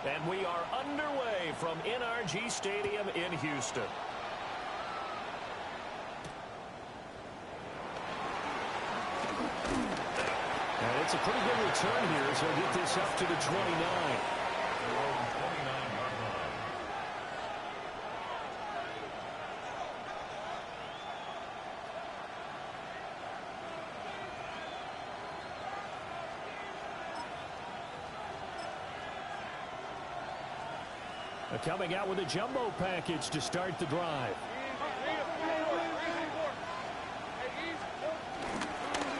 And we are underway from NRG Stadium in Houston. And it's a pretty good return here, so he'll get this up to the 29. Coming out with a jumbo package to start the drive.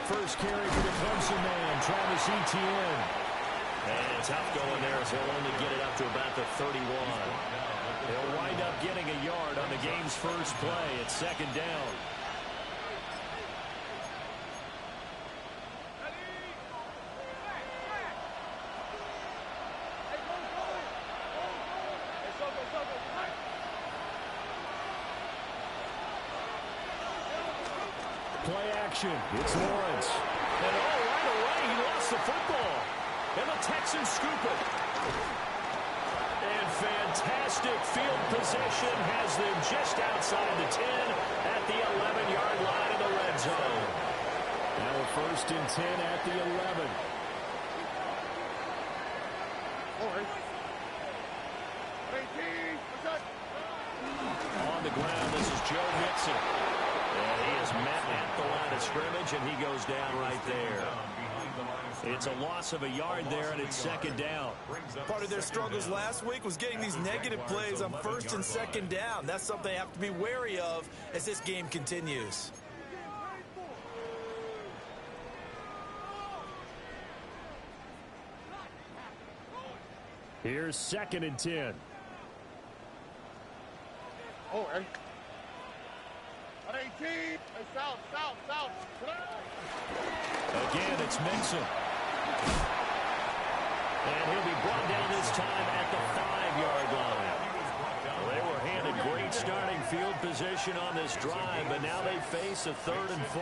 First carry for the Clemson man, Travis Etienne. And tough going there as he'll only get it up to about the 31. He'll wind up getting a yard on the game's first play. It's second down. Play action. It's Lawrence. And right away, he lost the football. And the Texans scoop it. And fantastic field possession has them just outside the 10 at the 11-yard line of the red zone. Now a 1st and 10 at the 11. On the ground, this is Joe Mixon. And he is met at the line of scrimmage, and he goes down right there. It's a loss of a yard there, and it's second down. Part of their struggles last week was getting these negative plays on 1st and 2nd down. That's something they have to be wary of as this game continues. Here's 2nd and 10. Again, it's Mixon. And he'll be brought down this time at the 5-yard line. Well, they were handed great starting field position on this drive, but now they face a 3rd and 4.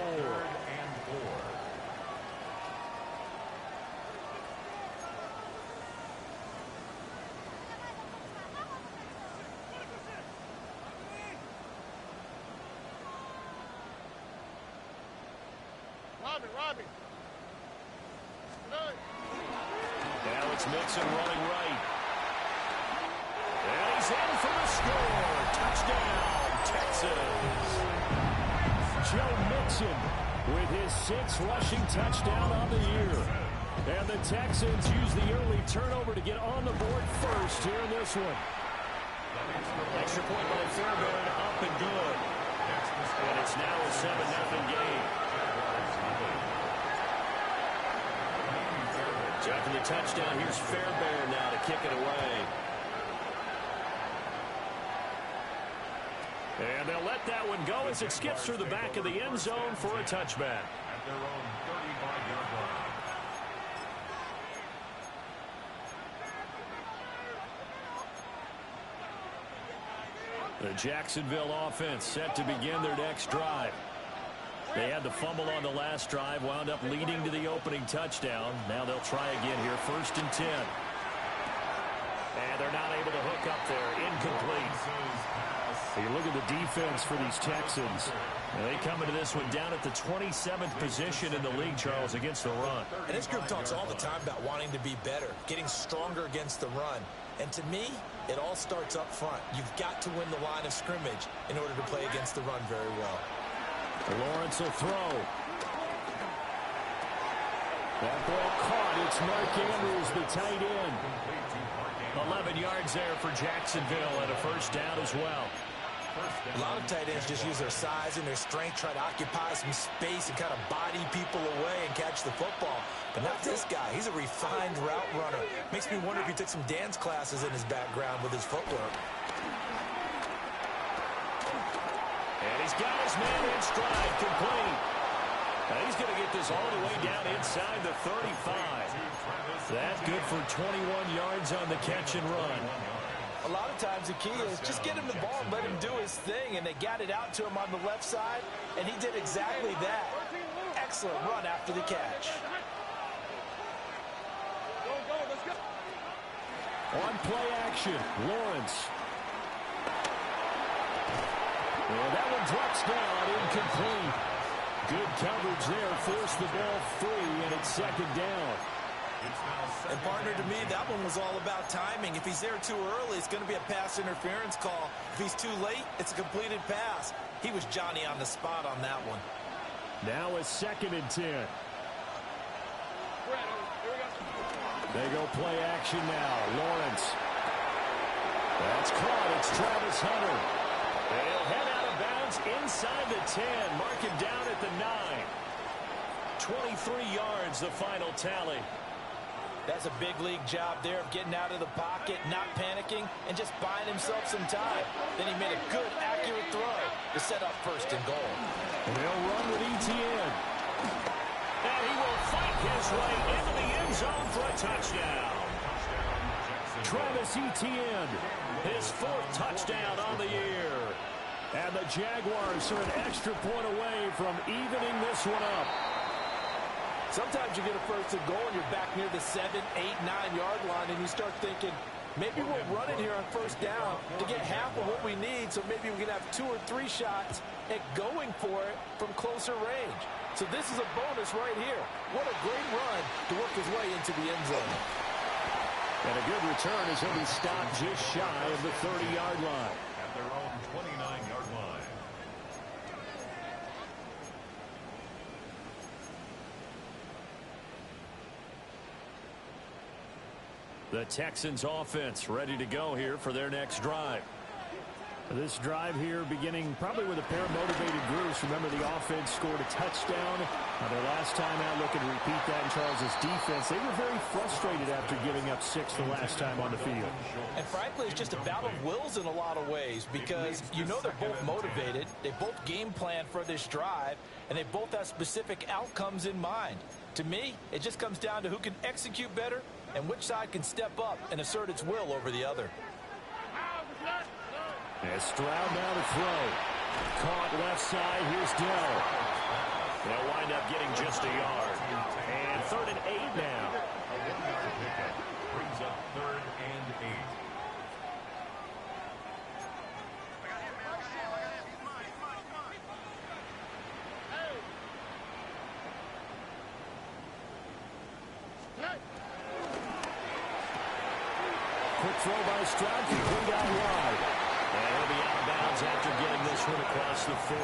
Now it's Mixon running right. And he's in for the score. Touchdown, Texans. Joe Mixon with his 6th rushing touchdown on the year. And the Texans use the early turnover to get on the board first here in this one. Extra point by Fairbairn, up and good. And it's now a 7-0 game. After the touchdown, here's Fairbairn now to kick it away. And they'll let that one go as it skips through the back of the end zone for a touchback. At their own 35-yard line. The Jacksonville offense set to begin their next drive. They had the fumble on the last drive, wound up leading to the opening touchdown. Now they'll try again here, 1st and 10. And they're not able to hook up there, incomplete. You look at the defense for these Texans. They come into this one down at the 27th position in the league, Charles, against the run. And this group talks all the time about wanting to be better, getting stronger against the run. And to me, it all starts up front. You've got to win the line of scrimmage in order to play against the run very well. Lawrence will throw. That ball caught. It's Mark Andrews, the tight end. 11 yards there for Jacksonville and a 1st down as well. A lot of tight ends just use their size and their strength, try to occupy some space and kind of body people away and catch the football. But not this guy. He's a refined route runner. Makes me wonder if he took some dance classes in his background with his footwork. And he's got his man in stride, complete. Now he's going to get this all the way down inside the 35. That's good for 21 yards on the catch and run. A lot of times the key is just get him the ball and let him do his thing, and they got it out to him on the left side, and he did exactly that. excellent run after the catch. On play action, Lawrence. And that one drops down, incomplete. Good coverage there, forced the ball free, and it's second down. And partner, to me, that one was all about timing. If he's there too early, it's going to be a pass interference call. If he's too late, it's a completed pass. He was Johnny on the spot on that one. Now a 2nd and 10. They go play action now. Lawrence. That's caught. It's Travis Hunter. They'll head out of bounds inside the 10. Mark him down at the 9. 23 yards, the final tally. That's a big league job there of getting out of the pocket, not panicking, and just buying himself some time. Then he made a good, accurate throw to set up 1st and goal. And they'll run with ETN. And he will fight his way into the end zone for a touchdown. Travis Etienne, his 4th touchdown on the year. And the Jaguars are an extra point away from evening this one up. Sometimes you get a 1st and goal and you're back near the 7, 8, 9-yard line, and you start thinking, maybe we'll run it here on 1st down to get half of what we need, so maybe we can have 2 or 3 shots at going for it from closer range. So this is a bonus right here. What a great run to work his way into the end zone. And a good return as he'll be stopped just shy of the 30-yard line. At their own 29-yard line. The Texans offense ready to go here for their next drive. This drive here beginning probably with a pair of motivated groups. Remember, the offense scored a touchdown. Their last time out, looking to repeat that in Charles' defense. They were very frustrated after giving up 6 the last time on the field. And frankly, it's just a battle of wills in a lot of ways, because you know they're both motivated. They both game plan for this drive, and they both have specific outcomes in mind. To me, it just comes down to who can execute better and which side can step up and assert its will over the other. As Stroud now to throw. Caught left side. Here's Dell. They'll wind up getting just a yard. And 3rd and 8 now. A 1-yard pickup brings up 3rd and 8. Quick throw by Stroud. Complete out wide. And he'll be out of bounds after getting this one across the 40.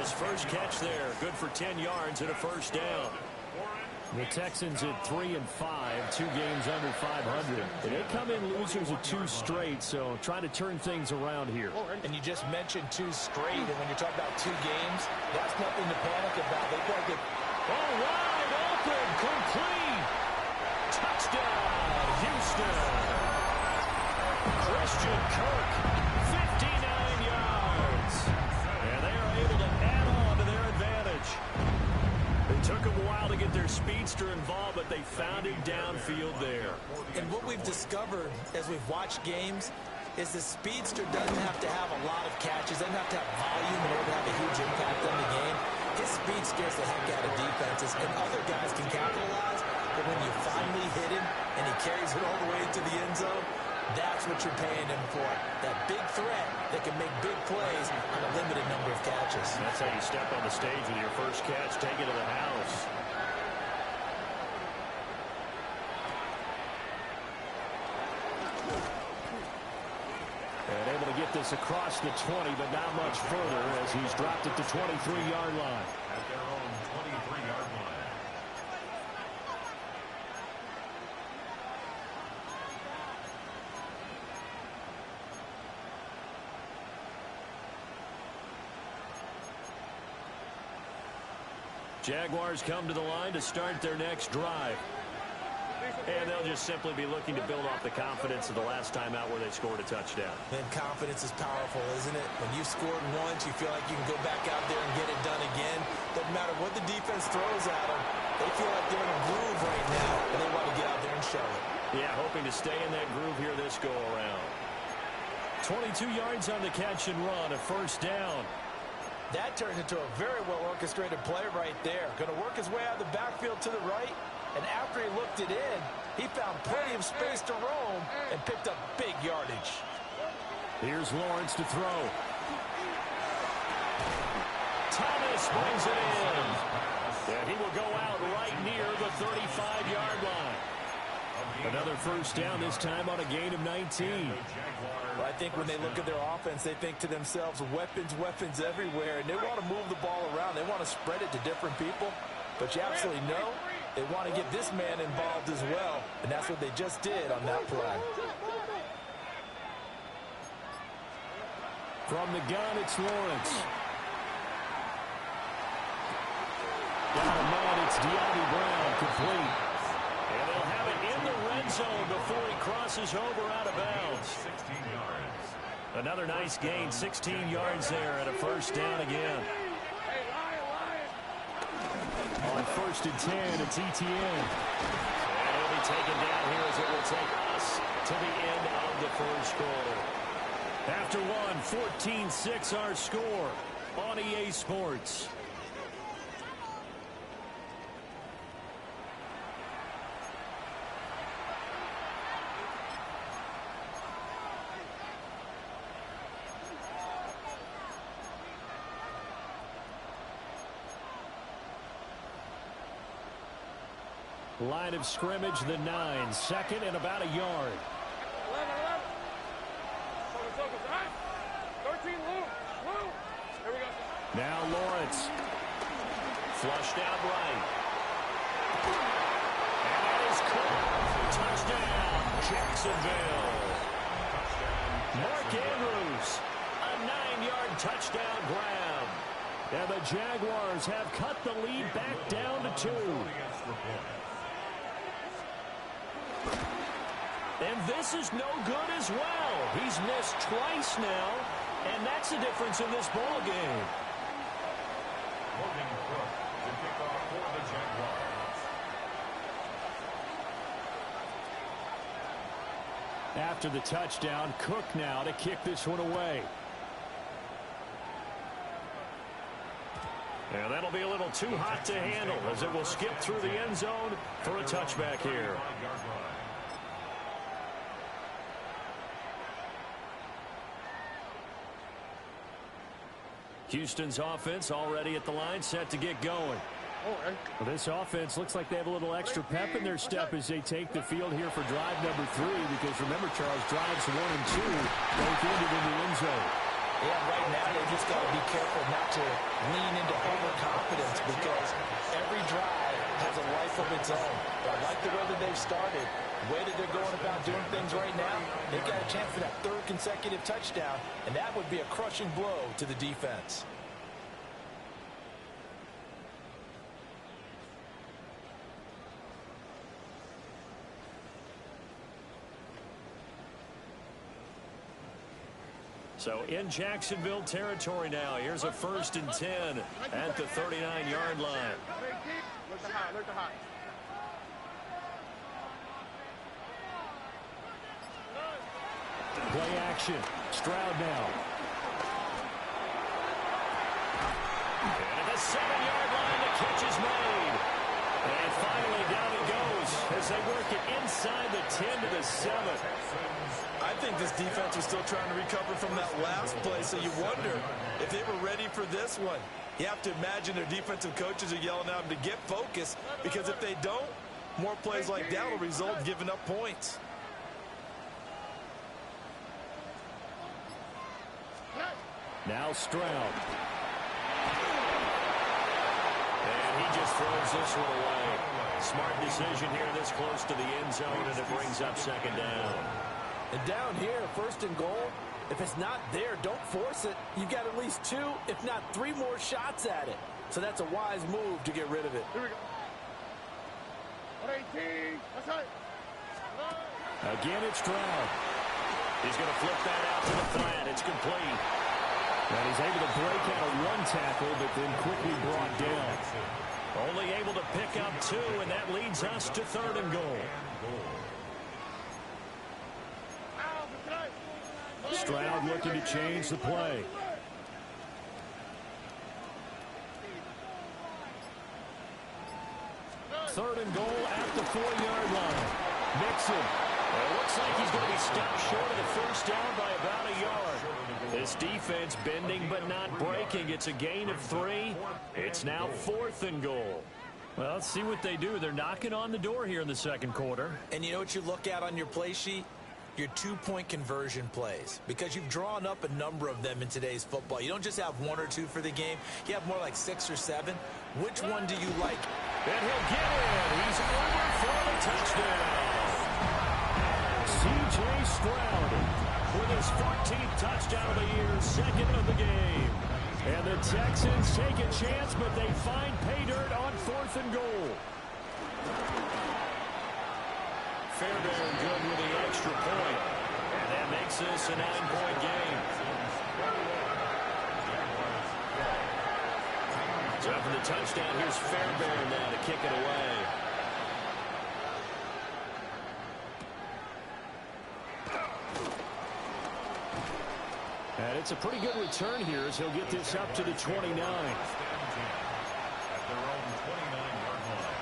His first catch there. Good for 10 yards and a 1st down. The Texans at 3 and 5, 2 games under 500. And they come in losers of 2 straight, so trying to turn things around here. And you just mentioned 2 straight, and when you're talking about 2 games, that's nothing to panic about. They got to get wide open, complete. Touchdown, Houston. Christian Kirk, 59 yards. And they are able to add on to their advantage. It took them a while to get their speedster involved, but they found him downfield there. And what we've discovered as we've watched games is the speedster doesn't have to have a lot of catches, doesn't have to have volume in order to have a huge impact on the game. His speed scares the heck out of defenses, and other guys can capitalize, but when you finally hit him and he carries it all the way to the end zone, that's what you're paying him for. That big threat that can make big plays on a limited number of catches. That's how you step on the stage with your first catch, take it to the house. And able to get this across the 20, but not much further as he's dropped it to 23-yard line. At their own 23-yard line. Jaguars come to the line to start their next drive. And they'll just simply be looking to build off the confidence of the last time out where they scored a touchdown. And confidence is powerful, isn't it? When you've scored once, you feel like you can go back out there and get it done again. Doesn't matter what the defense throws at them. They feel like they're in a groove right now, and they want to get out there and show it. Yeah, hoping to stay in that groove here this go-around. 22 yards on the catch and run, a 1st down. That turns into a very well-orchestrated play right there. Going to work his way out of the backfield to the right, and after he looked it in, he found plenty of space to roam and picked up big yardage. Here's Lawrence to throw. Thomas brings it in. And he will go out right near the 35-yard line. Another first down, this time on a gain of 19. Well, I think when they look at their offense, they think to themselves, weapons, weapons everywhere, and they want to move the ball around. They want to spread it to different people, but you absolutely know they want to get this man involved as well, and that's what they just did on that play. From the gun, it's Lawrence. Down a man, it's De'Ami Brown, complete. And they'll have it in the red zone before he crosses over out of bounds. 16 yards. Another nice gain, 16 yards there, and a first down again. On first and 10, it's Etienne. And he'll be taken down here as it will take us to the end of the first quarter. After one, 14-6 our score on EA Sports. Line of scrimmage, the 9. Second and about a yard. 13, Lou. Here we go. Now Lawrence. Flushed out right. And that is caught. Touchdown, Jacksonville. Mark Andrews. A 9-yard touchdown grab. And the Jaguars have cut the lead back down to 2. And this is no good as well. He's missed twice now, and that's the difference in this ball game. Logan Cook to kick off for the Jaguars. After the touchdown, Cook now to kick this one away. And that'll be a little too hot to handle as it will skip through the end zone for a touchback here. Houston's offense already at the line, set to get going. Well, this offense looks like they have a little extra pep in their step as they take the field here for drive number 3, because remember, Charles, drives 1 and 2 both ended in the end zone. Yeah, right now they just got to be careful not to lean into overconfidence, because every drive has a life of its own. But I like the way that they've started, the way that they're going about doing things right now. They've got a chance for that 3rd consecutive touchdown, and that would be a crushing blow to the defense. So in Jacksonville territory now. Here's a 1st and 10 at the 39-yard line. Look to high, look to high. Play action. Stroud now. And at the 7-yard line, the catch is made. And finally down it goes as they work it inside the 10 to the 7. I think this defense was still trying to recover from that last play, so you wonder if they were ready for this one. You have to imagine their defensive coaches are yelling at them to get focused, because if they don't, more plays like that will result in giving up points. Now Stroud. And he just throws this one away. Smart decision here this close to the end zone, and it brings up 2nd down. And down here, 1st and goal, if it's not there, don't force it. You've got at least 2, if not 3 more shots at it. So that's a wise move to get rid of it. Here we go. 118. That's right. Again, it's Stroud. He's going to flip that out to the flat. It's complete. And he's able to break out of 1 tackle, but then quickly brought down. Only able to pick up 2, and that leads us to 3rd and goal. Stroud looking to change the play. 3rd and goal at the 4-yard line. Mixon. It looks like he's going to be stopped short of the first down by about a yard. This defense bending but not breaking. It's a gain of 3. It's now 4th and goal. Well, let's see what they do. They're knocking on the door here in the second quarter. And you know what you look at on your play sheet? Your 2-point conversion plays, because you've drawn up a number of them in today's football. You don't just have 1 or 2 for the game. You have more like 6 or 7. Which one do you like? And he'll get in. He's over for the touchdown. C.J. Stroud with his 14th touchdown of the year, 2nd of the game. And the Texans take a chance, but they find pay dirt on 4th and goal. Fairbairn good with the extra point. And that makes this a 9-point game. So after the touchdown, here's Fairbairn now to kick it away. And it's a pretty good return here as he'll get this up to the 29. At their own 29-yard line.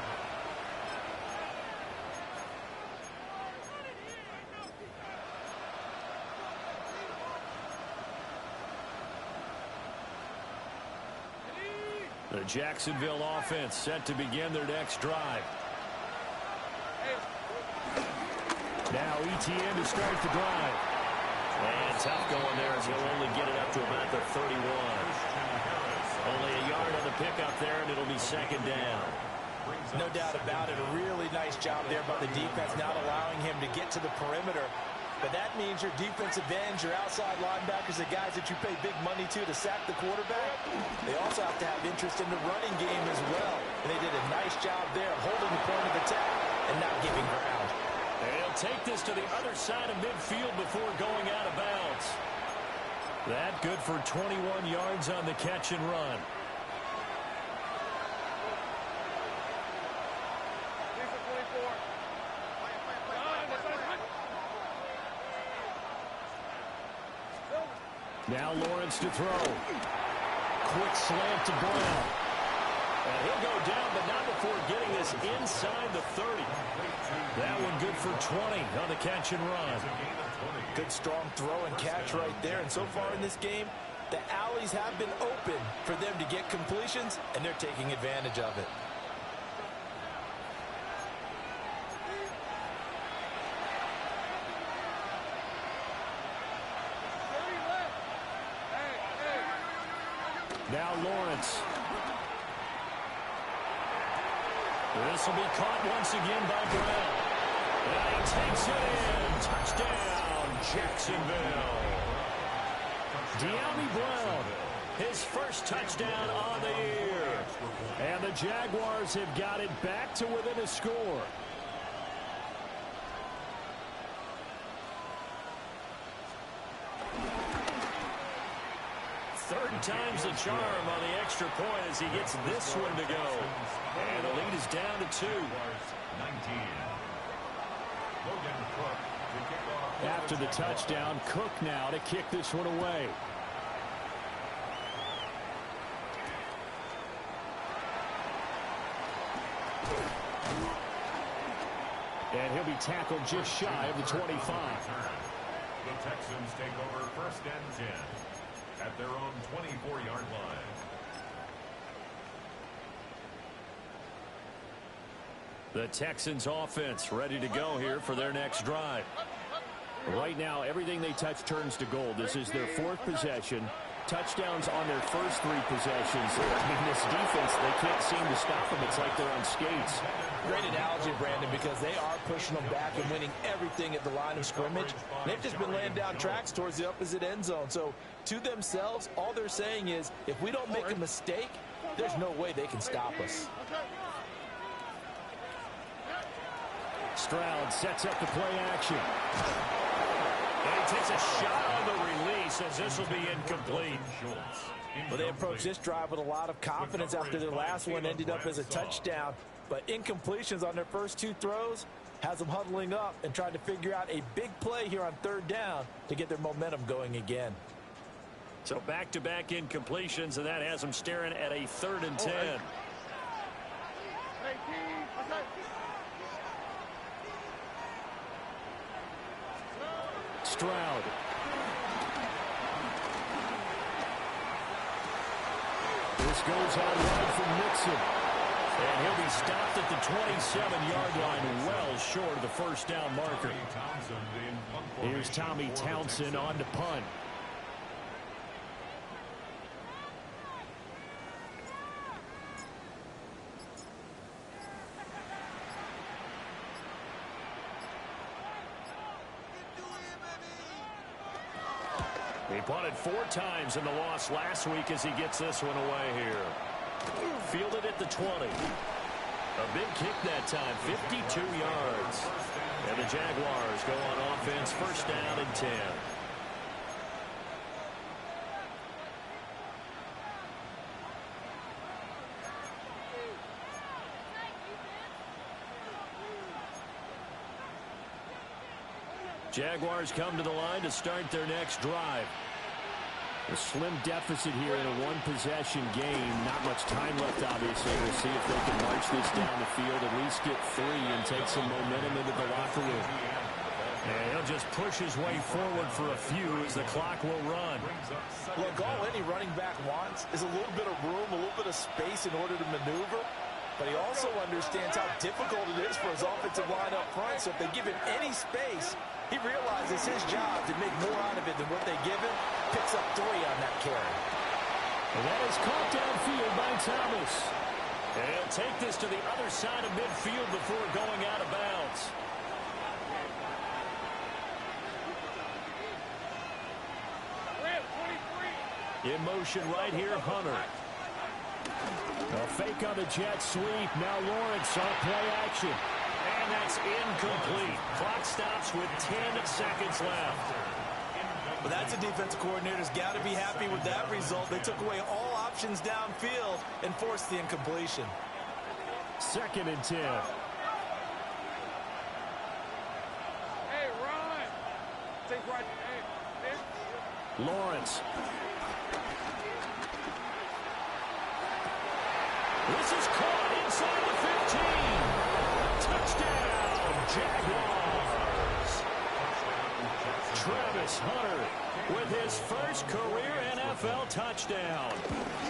The Jacksonville offense set to begin their next drive. Now ETN to start the drive. And tough going there as he'll only get it up to about the 31. Only a yard on the pickup there, and it'll be 2nd down. No doubt about it. A really nice job there by the defense, not allowing him to get to the perimeter. But that means your defensive ends, your outside linebackers, the guys that you pay big money to sack the quarterback, they also have to have interest in the running game as well. And they did a nice job there of holding the point of attack and not giving ground. They'll take this to the other side of midfield before going out of bounds. That good for 21 yards on the catch and run. Now Lawrence to throw. Quick slant to Brown. And he'll go down, but not before getting this inside the 30. That one good for 20 on the catch and run. Good strong throw and catch right there. And so far in this game, the alleys have been open for them to get completions, and they're taking advantage of it. Now Lawrence. This will be caught once again by Brown. And he takes it in. Touchdown, Jacksonville. De'Ami Brown, his first touchdown on the year. And the Jaguars have got it back to within a score. Third time's the charm on the extra point as he gets this one to go. And the lead is down to 2. 19. Logan Cook to kick off. After the touchdown, Cook now to kick this one away. And he'll be tackled just shy of the 25. The Texans take over 1st and 10 at their own 24-yard line. The Texans offense ready to go here for their next drive. Right now, everything they touch turns to gold. This is their 4th possession. Touchdowns on their first 3 possessions. I mean, this defense, they can't seem to stop them. It's like they're on skates. Great analogy, Brandon, because they are pushing them back and winning everything at the line of scrimmage. They've just been laying down tracks towards the opposite end zone. So, to themselves, all they're saying is, if we don't make a mistake, there's no way they can stop us. Stroud sets up the play action. And he takes a shot on the release as this will be incomplete. Well, they approached this drive with a lot of confidence after their last one ended up as a touchdown. But incompletions on their first 2 throws has them huddling up and trying to figure out a big play here on 3rd down to get their momentum going again. So back-to-back incompletions, and that has them staring at a 3rd and 10. Hey, King. What's that? Stroud. This goes out wide from Mixon. And he'll be stopped at the 27-yard line, well short of the first down marker. Here's Tommy Townsend on to punt. He punted 4 times in the loss last week as he gets this one away here. Fielded at the 20. A big kick that time, 52 yards. And the Jaguars go on offense, first down and 10. Jaguars come to the line to start their next drive. A slim deficit here in a one-possession game. Not much time left, obviously. We'll see if they can march this down the field, at least get 3 and take some momentum into the locker room. And he'll just push his way forward for a few as the clock will run. Look, all any running back wants is a little bit of room, a little bit of space in order to maneuver. But he also understands how difficult it is for his offensive line up front. So if they give him any space, he realizes his job to make more out of it than what they give him. Picks up 3 on that carry. And that is caught downfield by Thomas. And he'll take this to the other side of midfield before going out of bounds. In motion right here, Hunter. A fake on the jet sweep. Now Lawrence on play action. And that's incomplete. Clock stops with 10 seconds left. But that's a defensive coordinator's got to be happy with that result. They took away all options downfield and forced the incompletion. 2nd and 10. Hey, run. Take right. Hey. Lawrence. This is caught inside the 15. Touchdown, Jaguars. Travis Hunter with his first career NFL touchdown.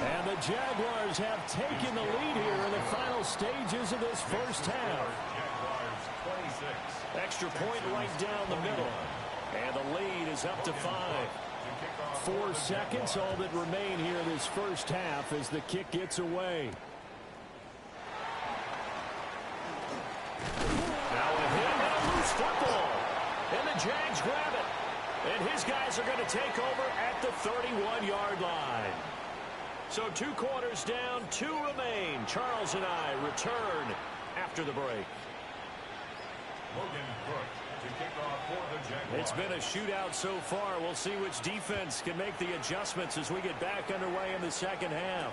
And the Jaguars have taken the lead here in the final stages of this first half. Extra point right down the middle. And the lead is up to 5. 4 seconds, all that remain here in this first half as the kick gets away. Now a hit and a loose football. And the Jags grab it. And his guys are going to take over at the 31-yard line. So 2 quarters down, 2 remain. Charles and I return after the break. Logan Cook to kick off for the Jaguars. It's been a shootout so far. We'll see which defense can make the adjustments as we get back underway in the second half.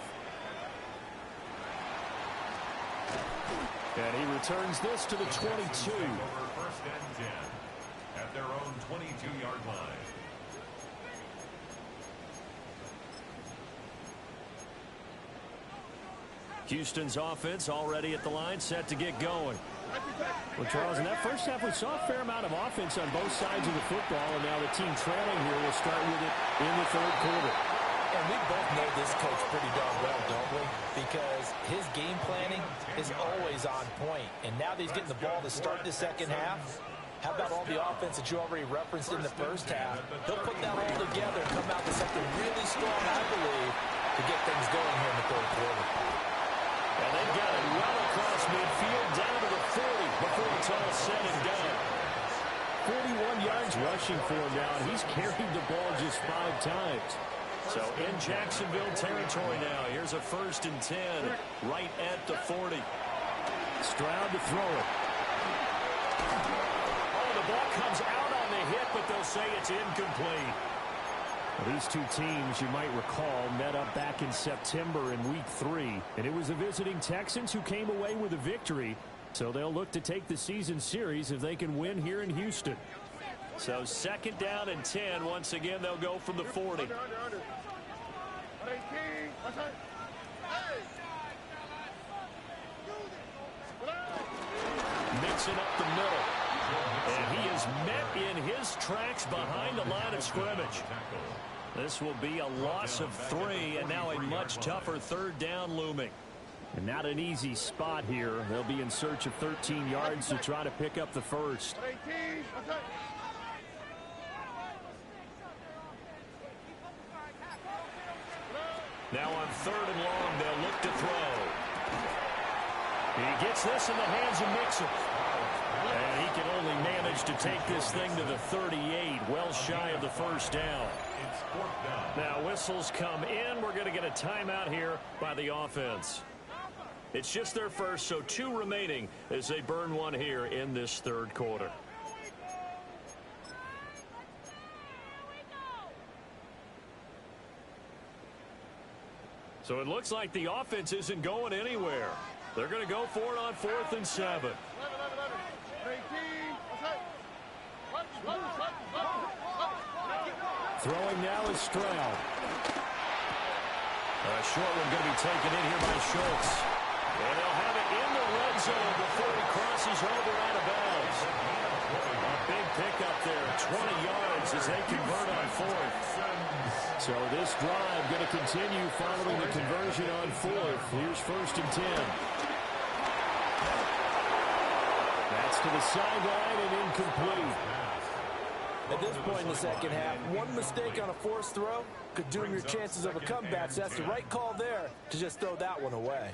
And he returns this to the 22. First and 10 at their own 22-yard line. Houston's offense already at the line, set to get going. Well, Charles, in that first half, we saw a fair amount of offense on both sides of the football, and now the team trailing here will start with it in the 3rd quarter. And we both know this coach pretty darn well, don't we? Because his game planning is always on point. And now that he's getting the ball to start the second half, how about all the offense that you already referenced in the first half? He'll put that all together and come out with something really strong, I believe, to get things going here in the 3rd quarter. And they've got it well across midfield down to the 40 before it's all said and done. 41 yards rushing for him now, and he's carried the ball just 5 times. So in Jacksonville territory now. Here's a 1st and 10 right at the 40. Stroud to throw it. Oh, the ball comes out on the hit, but they'll say it's incomplete. Well, these 2 teams, you might recall, met up back in September in Week 3. And it was the visiting Texans who came away with a victory. So they'll look to take the season series if they can win here in Houston. So 2nd down and 10. Once again, they'll go from the 40. Mixon up the middle. And he is met in his tracks behind the line of scrimmage. This will be a loss of 3, and now a much tougher third down looming. And not an easy spot here. They'll be in search of 13 yards to try to pick up the first. Now on 3rd and long, they'll look to throw. He gets this in the hands of Mixon. And he can only manage to take this thing to the 38, well shy of the first down. Now whistles come in. We're going to get a timeout here by the offense. It's just their first, so 2 remaining as they burn one here in this 3rd quarter. So it looks like the offense isn't going anywhere. They're going to go for it on 4th and 7. Throwing now is Stroud. A short one going to be taken in here by Schultz. And they'll have it in the red zone before he crosses over out of bounds. A big pickup there, 20 yards as they convert on 4th. So this drive going to continue following the conversion on 4th. Here's 1st and 10. That's to the sideline and incomplete. At this point in the second half, one mistake on a forced throw could doom your chances of a comeback. So that's the right call there to just throw that one away.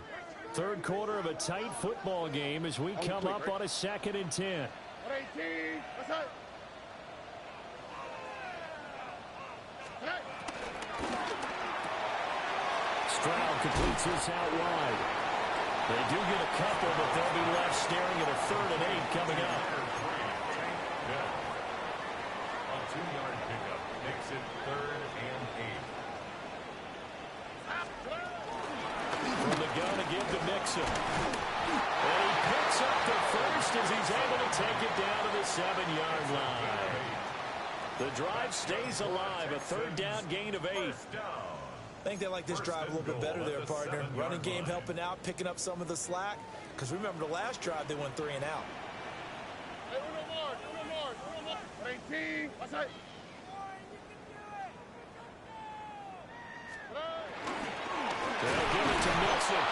3rd quarter of a tight football game as we come up on a 2nd and 10. Stroud completes this out wide. They do get a couple, but they'll be left staring at a 3rd and 8 coming up. A 2-yard pickup makes it 3rd and 8. From the gun again to Mixon. And he picks up the first as he's able to take it down to the 7-yard line. The drive stays alive, a 3rd down gain of 8. I think they like this drive a little bit better there, partner. Running game helping out, picking up some of the slack. Because remember the last drive, they went 3 and out. They'll give it to Mixon.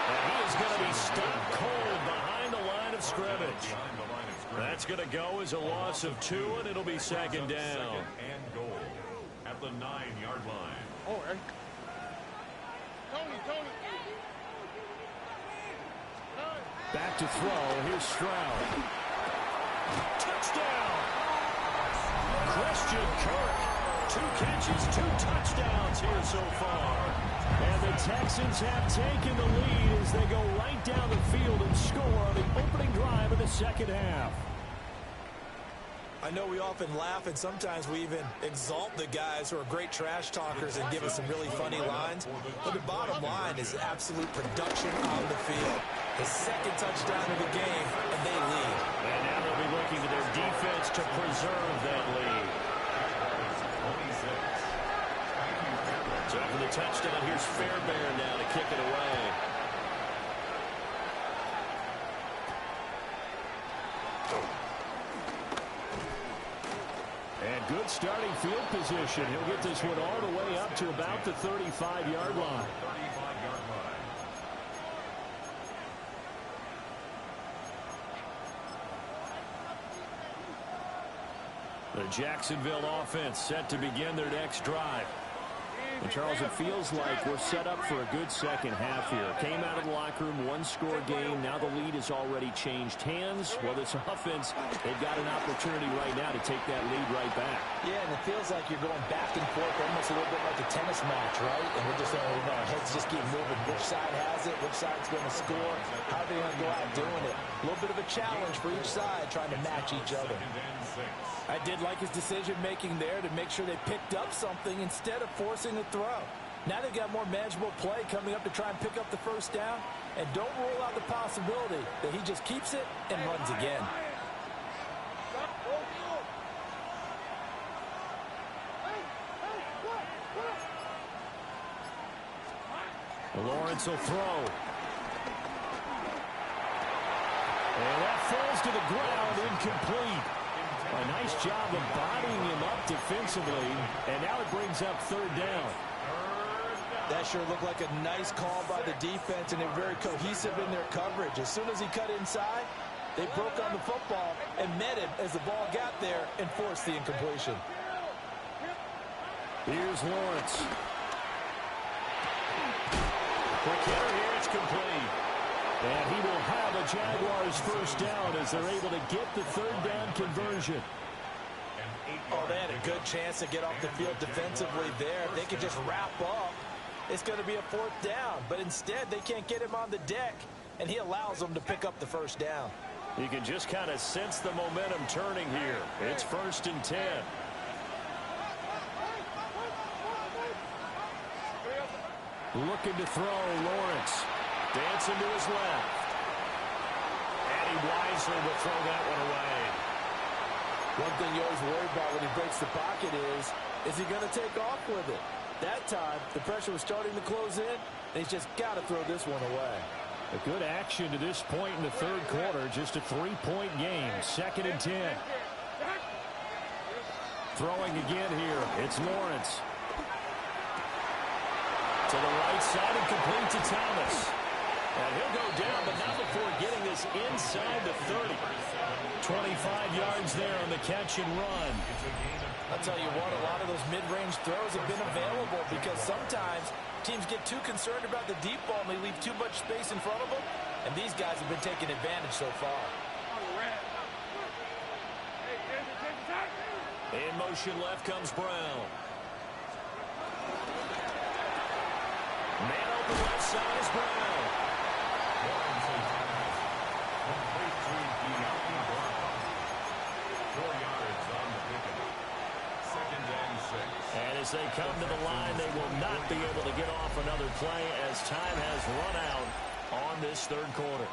And he is going to be stopped cold behind the line of scrimmage. That's going to go as a loss of 2, and it'll be 2nd down. And goal at the 9-yard line. Oh, hey. Tony. Back to throw. Here's Stroud. Touchdown! Christian Kirk. 2 catches, 2 touchdowns here so far. And the Texans have taken the lead as they go right down the field and score on the opening drive of the 2nd half. I know we often laugh, and sometimes we even exalt the guys who are great trash talkers and give us some really funny lines. But the bottom line is absolute production on the field. The 2nd touchdown of the game, and they lead. And now they'll be looking to their defense to preserve that lead. So after the touchdown, here's Fairbairn now to kick it away. And good starting field position. He'll get this one all the way up to about the 35-yard line. The Jacksonville offense set to begin their next drive. And Charles, it feels like we're set up for a good second half here. Came out of the locker room, 1-score game. Now the lead has already changed hands. Well, this offense, they've got an opportunity right now to take that lead right back. Yeah, and it feels like you're going back and forth, almost a little bit like a tennis match, right? And we're just, our heads just keep moving. Which side has it? Which side's going to score? How are they going to go out doing it? A little bit of a challenge for each side, trying to match each other. I did like his decision-making there to make sure they picked up something instead of forcing a throw. Now they've got more manageable play coming up to try and pick up the first down. And don't rule out the possibility that he just keeps it and runs again. Lawrence will throw. And that falls to the ground, incomplete. A nice job of bodying him up defensively, and now it brings up third down. That sure looked like a nice call by the defense, and they're very cohesive in their coverage. As soon as he cut inside, they broke on the football and met him as the ball got there and forced the incompletion. Here's Lawrence. Quick hitter here, it's complete. And he will have a Jaguars first down as they're able to get the third down conversion. Oh, they had a good chance to get off the field defensively there. If they could just wrap up, it's going to be a fourth down. But instead, they can't get him on the deck, and he allows them to pick up the first down. You can just kind of sense the momentum turning here. It's 1st and 10. Looking to throw, Lawrence. Dancing to his left. And he wisely will throw that one away. One thing you always worry about when he breaks the pocket is he going to take off with it? That time, the pressure was starting to close in, and he's just got to throw this one away. A good action to this point in the third quarter. Just a 3-point game. 2nd and 10. Throwing again here. It's Lawrence. To the right side and complete to Thomas. And he'll go down, but not before getting this inside the 30. 25 yards there on the catch and run. I'll tell you what, a lot of those mid-range throws have been available because sometimes teams get too concerned about the deep ball and they leave too much space in front of them. And these guys have been taking advantage so far. In motion left comes Brown. Man open left side is Brown. Complete to Deontay Brown. 4 yards on the pickup. 2nd and 6. And as they come to the line, they will not be able to get off another play as time has run out on this third quarter.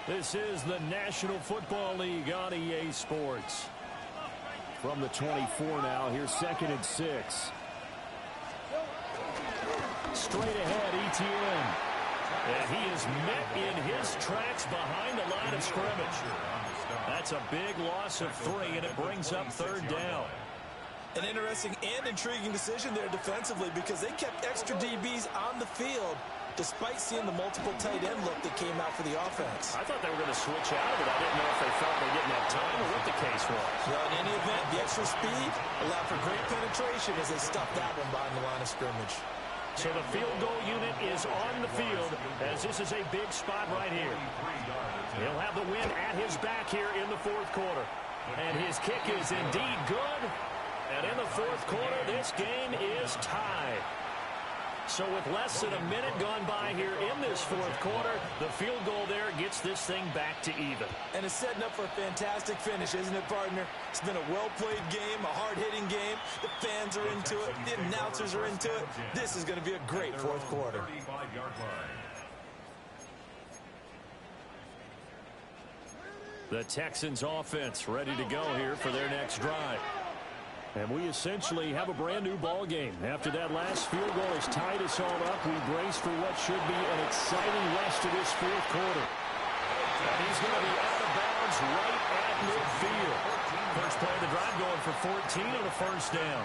This is the National Football League on EA Sports. From the 24 now, here's 2nd and 6. Straight ahead, Etienne. And he is met in his tracks behind the line of scrimmage. That's a big loss of 3, and it brings up third down. An interesting and intriguing decision there defensively because they kept extra DBs on the field despite seeing the multiple tight end look that came out for the offense. I thought they were going to switch out of it. I didn't know if they felt they didn't have time or what the case was. Well, in any event, the extra speed allowed for great penetration as they stuffed that one behind the line of scrimmage. So the field goal unit is on the field as this is a big spot right here. He'll have the win at his back here in the fourth quarter. And his kick is indeed good. And in the fourth quarter, this game is tied. So with less than a minute gone by here in this fourth quarter, the field goal there gets this thing back to even. And it's setting up for a fantastic finish, isn't it, partner? It's been a well-played game, a hard-hitting game. The fans are into it. The announcers are into it. This is going to be a great fourth quarter. 35-yard line. The Texans offense ready to go here for their next drive. And we essentially have a brand-new ball game. After that last field goal has tied us all up, we brace for what should be an exciting rest of this fourth quarter. And he's going to be out of bounds right at midfield. First play of the drive going for 14 on a first down.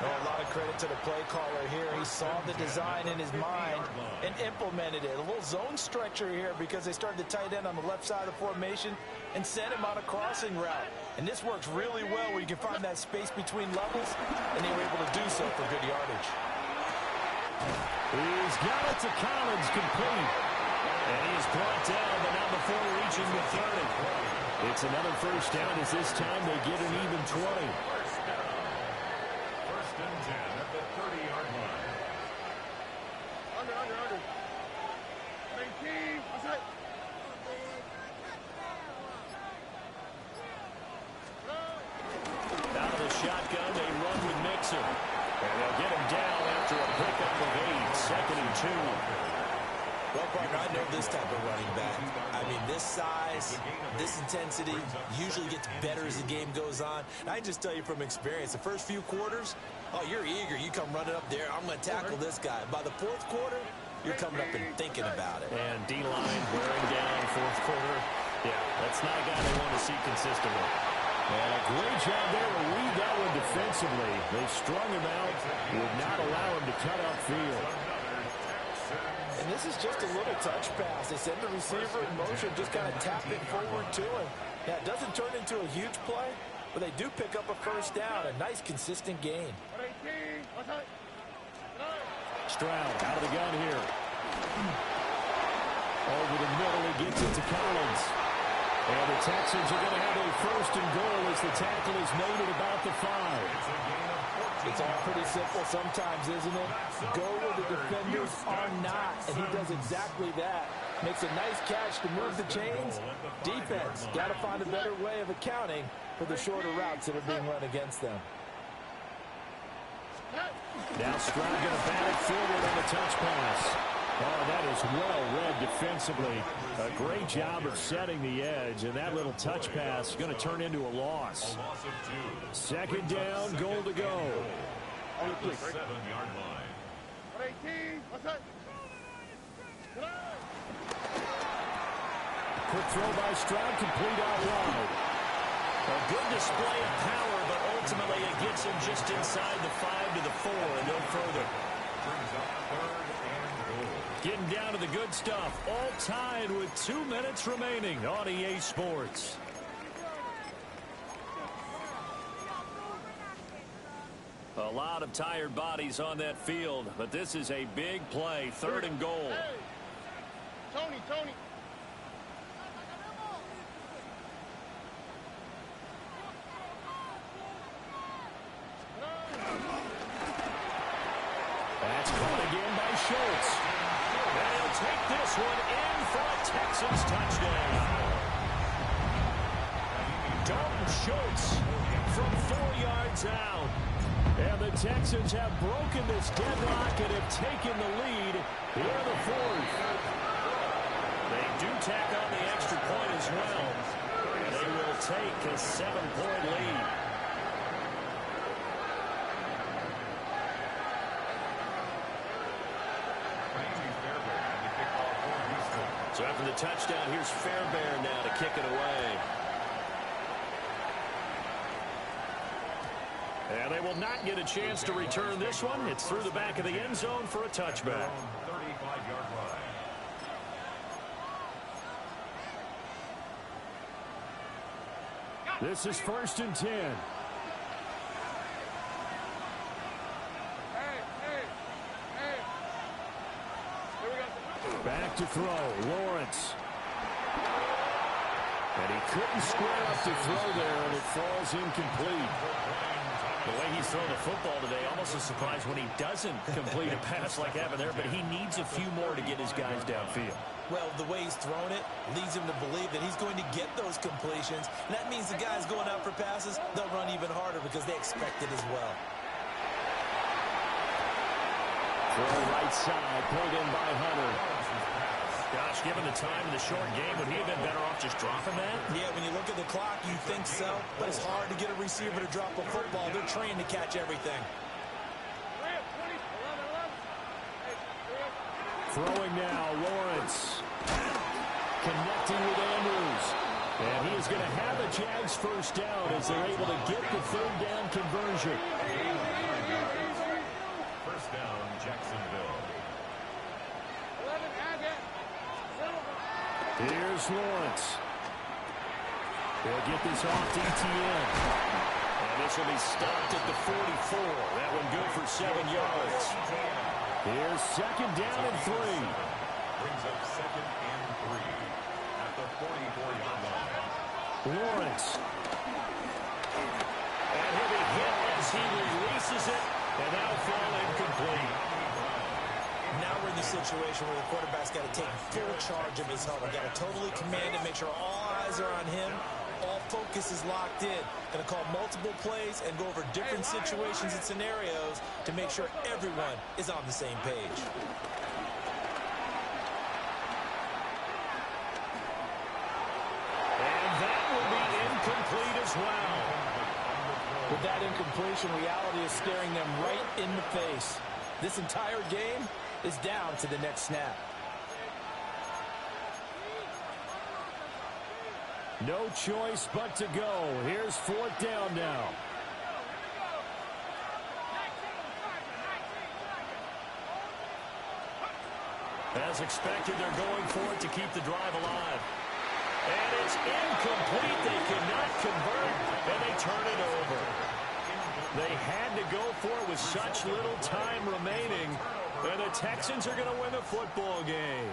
Oh, a lot of credit to the play caller here. He saw the design in his mind and implemented it. A little zone stretcher here because they started the tight end on the left side of the formation and sent him on a crossing route. And this works really well where you can find that space between levels, and they were able to do so for good yardage. He's got it to Collins, complete. And he is brought down, but not before reaching the 30. It's another first down as this time they get an even 20. First and 10 at the 30-yard line. Under. 19. What's that? Out of the shotgun, they run with Mixon. And they'll get him down after a pickup of 8. 2nd and 2. Well, partner, I know this type of running back. I mean, this size, this intensity usually gets better as the game goes on. And I just tell you from experience, the first few quarters, oh, you're eager. You come running up there, I'm going to tackle this guy. By the fourth quarter, you're coming up and thinking about it. And D-line wearing down fourth quarter. That's not a guy they want to see consistently. And a great job there to read that one defensively. They strung him out, would not allow him to cut upfield. And this is just a little touch pass. They send the receiver in motion, just kind of tap it forward to him. Yeah, it doesn't turn into a huge play, but they do pick up a first down. A nice, consistent gain. Stroud out of the gun here. Over the middle, he gets it to Collins. And the Texans are going to have a first and goal as the tackle is made at about the 5. It's all pretty simple sometimes, isn't it? Go where the defenders are not, and he does exactly that. Makes a nice catch to move the chains. Defense, got to find a better way of accounting for the shorter routes that are being run against them. Now Stroud going to bat it forward on the touch pass. Oh, that is well read defensively. A great job of setting the edge, and that little touch pass is going to turn into a loss. Second down, goal to go. On the 7-yard line. Quick throw by Stroud, complete out wide. A good display of power, but ultimately it gets him just inside the 5 to the 4 and no further. Brings up 3rd and goal. Getting down to the good stuff. All tied with 2 minutes remaining on EA Sports. A lot of tired bodies on that field, but this is a big play. 3rd and goal. Hey. Tony. That's caught again by Schultz. And he'll take this one in for a Texans touchdown. Dalton Schultz from 4 yards out. And the Texans have broken this deadlock and have taken the lead here in the 4th. They do tack on the extra point as well. And they will take a 7-point lead. So after the touchdown, here's Fairbairn now to kick it away. And they will not get a chance to return this one. It's through the back of the end zone for a touchback. 35-yard line. This is 1st and 10. Back to throw, Lawrence. And he couldn't square up to throw there, and it falls incomplete. The way he's thrown the football today, almost a surprise when he doesn't complete a pass like happened there, but he needs a few more to get his guys downfield. Well, the way he's thrown it leads him to believe that he's going to get those completions, and that means the guys going out for passes, they'll run even harder because they expect it as well. Throw right side, pulled in by Hunter. Gosh, given the time in the short game, would he have been better off just dropping that? Yeah, when you look at the clock, you think so, but it's hard to get a receiver to drop a football. They're trained to catch everything. Throwing now, Lawrence. Connecting with Andrews. And he is going to have a Jags first down as they're able to get the 3rd down conversion. First down, Jacksonville. Here's Lawrence. They'll get this off to ETN. And this will be stopped at the 44. That one good for 7 yards. Here's 2nd down and 3. Brings up 2nd and 3 at the 44-yard line. Lawrence. And he'll be hit as he releases it, and that'll fall incomplete. Now we're in the situation where the quarterback's got to take full charge of his helmet. Got to totally command it, make sure all eyes are on him. All focus is locked in. Going to call multiple plays and go over different situations and scenarios to make sure everyone is on the same page. And that will be incomplete as well. With that incompletion, reality is staring them right in the face. This entire game is down to the next snap. No choice but to go. Here's 4th down now. As expected, they're going for it to keep the drive alive. And it's incomplete. They cannot convert, and they turn it over. They had to go for it with such little time remaining, and the Texans are going to win the football game.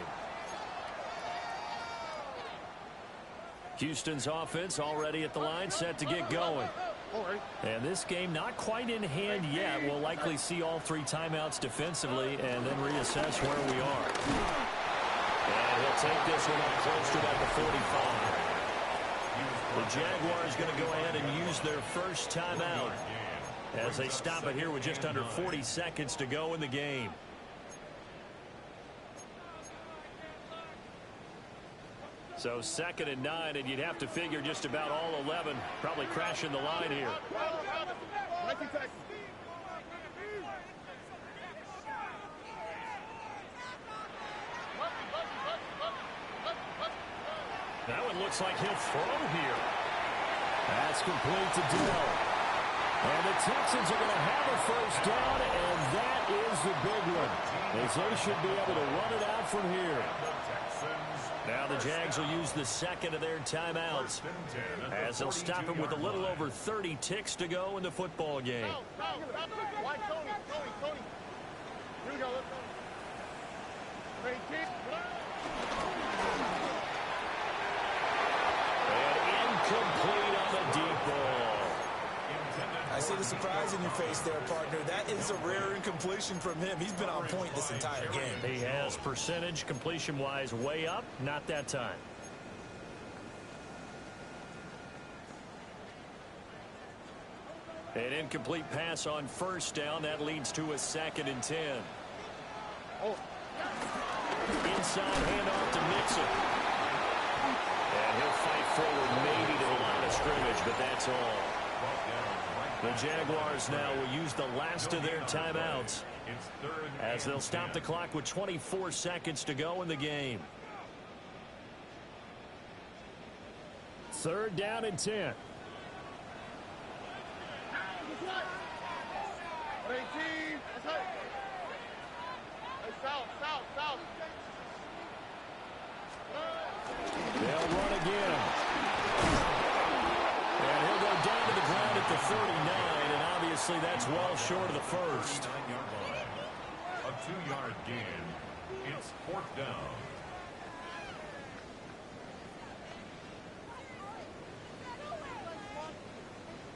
Houston's offense already at the line, set to get going. And this game not quite in hand yet. We'll likely see all 3 timeouts defensively and then reassess where we are. And he'll take this one up close to about the 45. The Jaguars going to go ahead and use their first timeout as they stop it here with just under 40 seconds to go in the game. So 2nd and 9, and you'd have to figure just about all 11 probably crashing the line here. That one looks like he'll throw here. That's complete to Dell. And the Texans are going to have a first down, and that is the big one, as they should be able to run it out from here. Now the Jags will use the 2nd of their timeouts as they'll stop him with a little over 30 ticks to go in the football game. Why Tony? Here we go. And incomplete on the deep ball. I see the surprise in your face there, partner. That is a rare incompletion from him. He's been on point this entire game. He has percentage completion-wise way up. Not that time. An incomplete pass on first down. That leads to a 2nd and 10. Inside handoff to Mixon. And he'll fight forward maybe to the line of scrimmage, but that's all. The Jaguars now will use the last of their timeouts as they'll stop the clock with 24 seconds to go in the game. 3rd down and 10. They'll run again. And he'll go down to the ground at the 39, and obviously that's well short of the first. A 2-yard gain. It's 4th down.